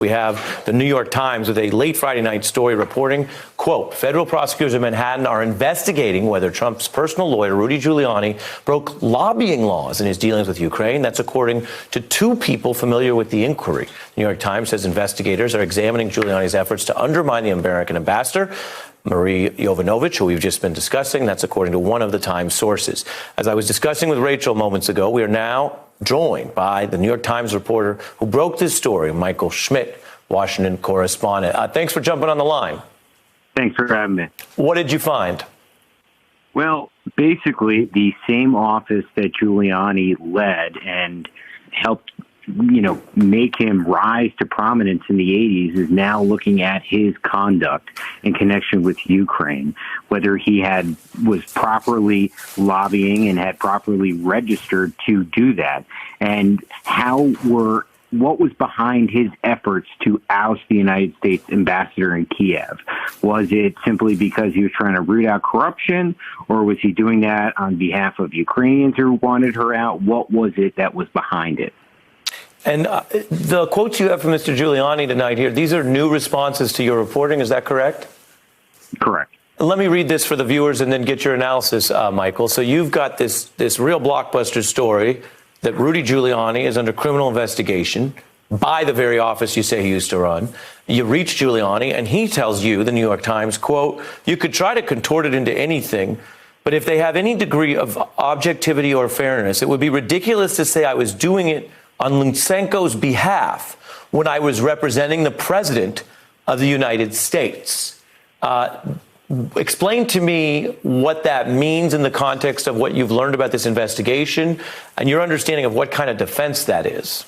We have the New York Times with a late Friday night story reporting, quote, federal prosecutors in Manhattan are investigating whether Trump's personal lawyer, Rudy Giuliani, broke lobbying laws in his dealings with Ukraine. That's according to two people familiar with the inquiry. The New York Times says investigators are examining Giuliani's efforts to undermine the American ambassador, Marie Yovanovitch, who we've just been discussing. That's according to one of the Times sources. As I was discussing with Rachel moments ago, we are now joined by the New York Times reporter who broke this story, Michael Schmidt, Washington correspondent. Thanks for jumping on the line. Thanks for having me. What did you find? Well, basically, the same office that Giuliani led and helped make him rise to prominence in the 80s is now looking at his conduct in connection with Ukraine, whether he was properly lobbying and had properly registered to do that, and what was behind his efforts to oust the United States ambassador in Kiev. Was it simply because he was trying to root out corruption, or was he doing that on behalf of Ukrainians who wanted her out? What was it that was behind it? And the quotes you have from Mr. Giuliani tonight here, these are new responses to your reporting. Is that correct? Correct. Let me read this for the viewers and then get your analysis, Michael. So you've got this real blockbuster story that Rudy Giuliani is under criminal investigation by the very office you say he used to run. You reach Giuliani and he tells you, the New York Times, quote, you could try to contort it into anything, but if they have any degree of objectivity or fairness, it would be ridiculous to say I was doing it on Lutsenko's behalf when I was representing the president of the United States. Explain to me what that means in the context of what you've learned about this investigation and your understanding of what kind of defense that is.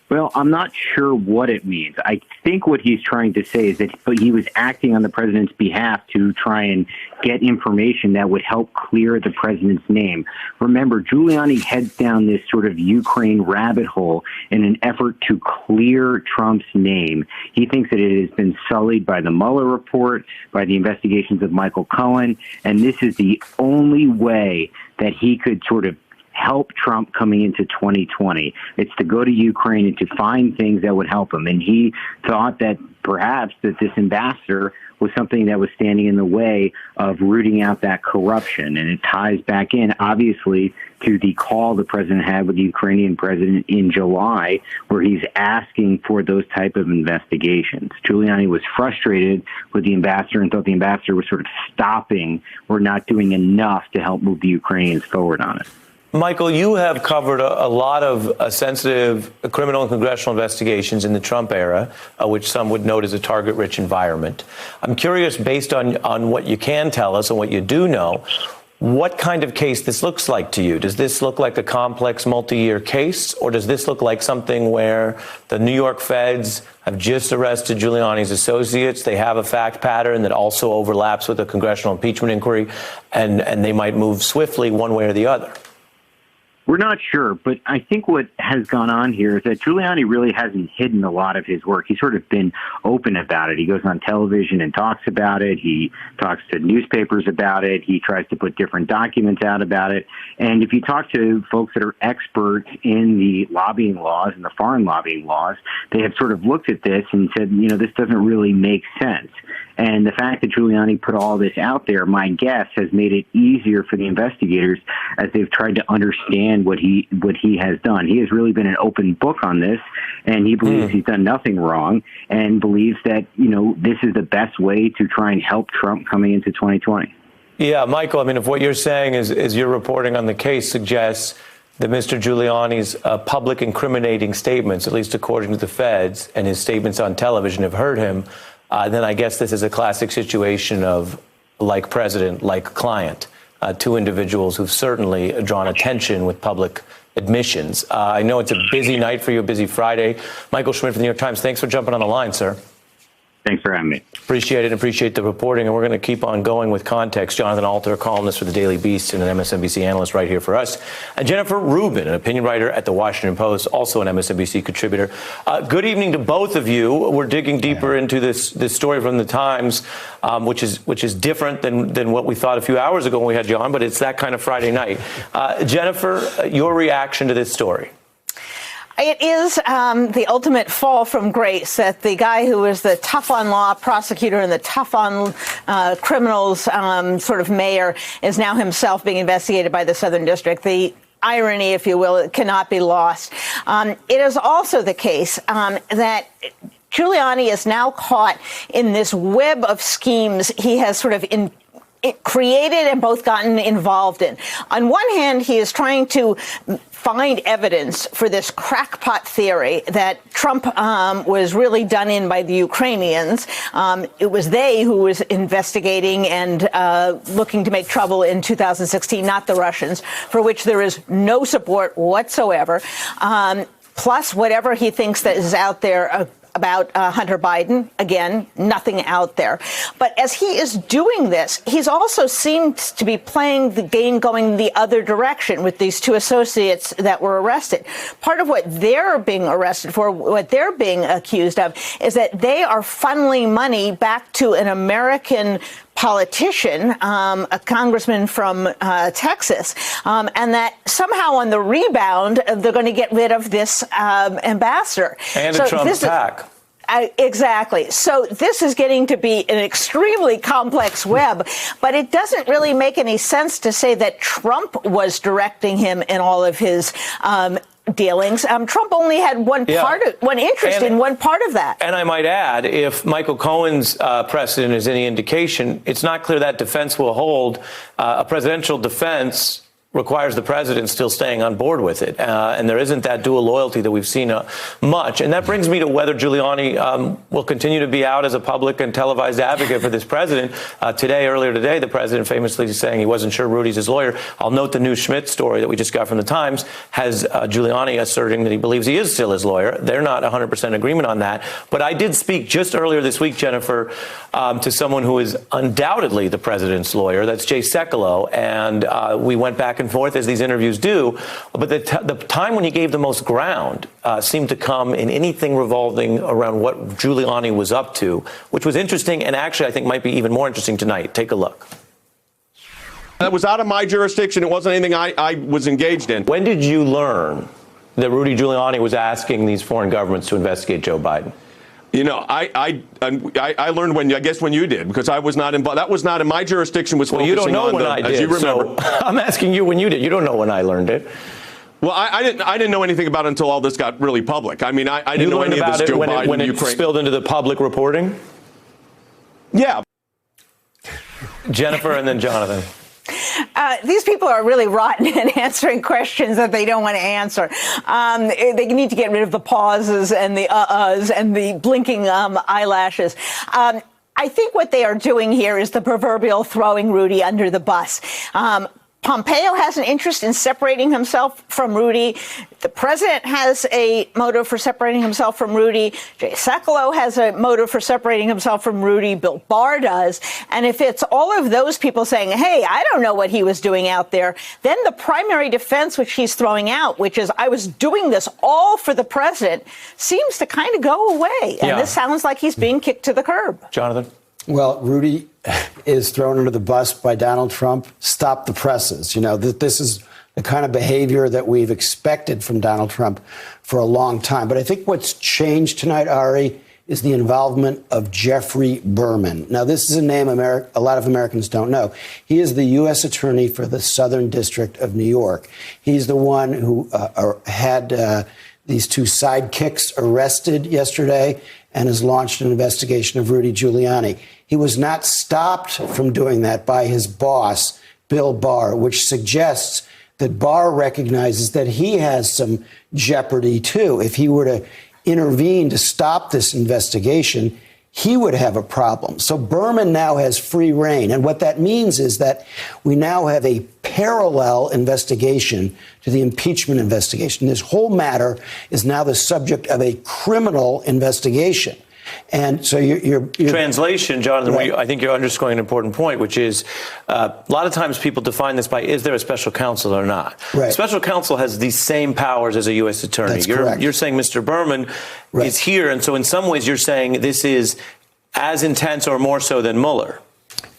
Well, I'm not sure what it means. I think what he's trying to say is that he was acting on the president's behalf to try and get information that would help clear the president's name. Remember, Giuliani heads down this sort of Ukraine rabbit hole in an effort to clear Trump's name. He thinks that it has been sullied by the Mueller report, by the investigations of Michael Cohen, and this is the only way that he could sort of help Trump coming into 2020. It's to go to Ukraine and to find things that would help him. And he thought that perhaps that this ambassador was something that was standing in the way of rooting out that corruption. And it ties back in, obviously, to the call the president had with the Ukrainian president in July, where he's asking for those type of investigations. Giuliani was frustrated with the ambassador and thought the ambassador was sort of stopping or not doing enough to help move the Ukrainians forward on it. Michael, you have covered a lot of sensitive criminal and congressional investigations in the Trump era, which some would note as a target-rich environment. I'm curious, based on what you can tell us and what you do know, what kind of case this looks like to you. Does this look like a complex multi-year case, or does this look like something where the New York feds have just arrested Giuliani's associates? They have a fact pattern that also overlaps with the congressional impeachment inquiry, and they might move swiftly one way or the other? We're not sure, but I think what has gone on here is that Giuliani really hasn't hidden a lot of his work. He's sort of been open about it. He goes on television and talks about it. He talks to newspapers about it. He tries to put different documents out about it. And if you talk to folks that are experts in the lobbying laws and the foreign lobbying laws, they have sort of looked at this and said, this doesn't really make sense. And the fact that Giuliani put all this out there, my guess, has made it easier for the investigators as they've tried to understand what he has done. He has really been an open book on this, and he believes he's done nothing wrong and believes that, this is the best way to try and help Trump coming into 2020. Yeah, Michael, I mean, if what you're saying is your reporting on the case suggests that Mr. Giuliani's public incriminating statements, at least according to the feds, and his statements on television have hurt him, then I guess this is a classic situation of like president, like client, two individuals who've certainly drawn attention with public admissions. I know it's a busy night for you, a busy Friday. Michael Schmidt from the New York Times, thanks for jumping on the line, sir. Thanks for having me. Appreciate it. Appreciate the reporting. And we're going to keep on going with context. Jonathan Alter, columnist for the Daily Beast and an MSNBC analyst right here for us. And Jennifer Rubin, an opinion writer at the Washington Post, also an MSNBC contributor. Good evening to both of you. We're digging deeper into this story from the Times, which is different than what we thought a few hours ago when we had you on, but it's that kind of Friday night. Jennifer, your reaction to this story? It is the ultimate fall from grace that the guy who was the tough-on-law prosecutor and the tough-on-criminals sort of mayor is now himself being investigated by the Southern District. The irony, if you will, cannot be lost. It is also the case that Giuliani is now caught in this web of schemes he has sort of created and both gotten involved in. On one hand, he is trying to find evidence for this crackpot theory that Trump was really done in by the Ukrainians. It was they who was investigating and looking to make trouble in 2016, not the Russians, for which there is no support whatsoever. Plus whatever he thinks that is out there about Hunter Biden. Again, nothing out there. But as he is doing this, he's also seems to be playing the game going the other direction with these two associates that were arrested. Part of what they're being arrested for, what they're being accused of, is that they are funneling money back to an American politician, a congressman from Texas, and that somehow on the rebound, they're going to get rid of this ambassador. And a Trump PAC. Exactly. So this is getting to be an extremely complex web, but it doesn't really make any sense to say that Trump was directing him in all of his dealings. Trump only had one interest in one part of that. And I might add, if Michael Cohen's precedent is any indication, it's not clear that defense will hold. A presidential defense requires the president still staying on board with it. And there isn't that dual loyalty that we've seen much. And that brings me to whether Giuliani will continue to be out as a public and televised advocate for this president. Earlier today, the president famously saying he wasn't sure Rudy's his lawyer. I'll note the new Schmidt story that we just got from the Times has Giuliani asserting that he believes he is still his lawyer. They're not 100% agreement on that. But I did speak just earlier this week, Jennifer, to someone who is undoubtedly the president's lawyer. That's Jay Sekulow. And we went back and forth as these interviews do, but the time when he gave the most ground seemed to come in anything revolving around what Giuliani was up to, which was interesting and actually I think might be even more interesting tonight. Take a look. That was out of my jurisdiction. It wasn't anything I was engaged in. When did you learn that Rudy Giuliani was asking these foreign governments to investigate Joe Biden? You know, I learned when you did, because I was not involved. That was not in my jurisdiction. Was well, you don't know when I did. As you remember. So I'm asking you when you did. You don't know when I learned it. Well, I didn't know anything about it until all this got really public. I mean, I didn't know any of this Joe Biden, when it Ukraine. spilled into the public reporting. Yeah. Jennifer and then Jonathan. These people are really rotten at answering questions that they don't want to answer. They need to get rid of the pauses and the uhs and the blinking eyelashes. I think what they are doing here is the proverbial throwing Rudy under the bus. Pompeo has an interest in separating himself from Rudy. The president has a motive for separating himself from Rudy. Jay Sekulow has a motive for separating himself from Rudy. Bill Barr does. And if it's all of those people saying, hey, I don't know what he was doing out there, then the primary defense which he's throwing out, which is I was doing this all for the president, seems to kind of go away. And this sounds like he's being kicked to the curb. Jonathan? Well, Rudy is thrown under the bus by Donald Trump. Stop the presses. You know, this is the kind of behavior that we've expected from Donald Trump for a long time. But I think what's changed tonight, Ari, is the involvement of Jeffrey Berman. Now, this is a name a lot of Americans don't know. He is the U.S. Attorney for the Southern District of New York. He's the one who had these two sidekicks arrested yesterday and has launched an investigation of Rudy Giuliani. He was not stopped from doing that by his boss, Bill Barr, which suggests that Barr recognizes that he has some jeopardy, too. If he were to intervene to stop this investigation, he would have a problem. So Berman now has free rein. And what that means is that we now have a parallel investigation to the impeachment investigation. This whole matter is now the subject of a criminal investigation. And so you're translation, Jonathan, right. I think you're underscoring an important point, which is a lot of times people define this by is there a special counsel or not? Right. Special counsel has the same powers as a U.S. attorney. That's correct. You're saying Mr. Berman is here. And so in some ways you're saying this is as intense or more so than Mueller.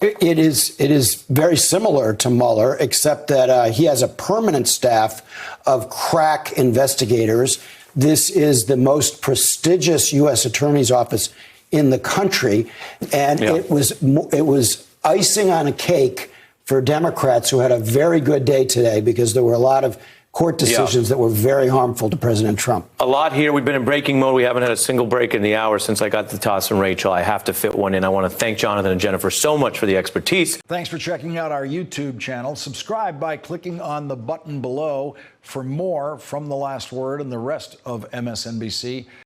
It is very similar to Mueller, except that he has a permanent staff of crack investigators This is the most prestigious U.S. attorney's office in the country, and it was icing on a cake for Democrats who had a very good day today because there were a lot of court decisions that were very harmful to President Trump. A lot here. We've been in breaking mode. We haven't had a single break in the hour since I got the toss from Rachel. I have to fit one in. I want to thank Jonathan and Jennifer so much for the expertise. Thanks for checking out our YouTube channel. Subscribe by clicking on the button below for more from The Last Word and the rest of MSNBC.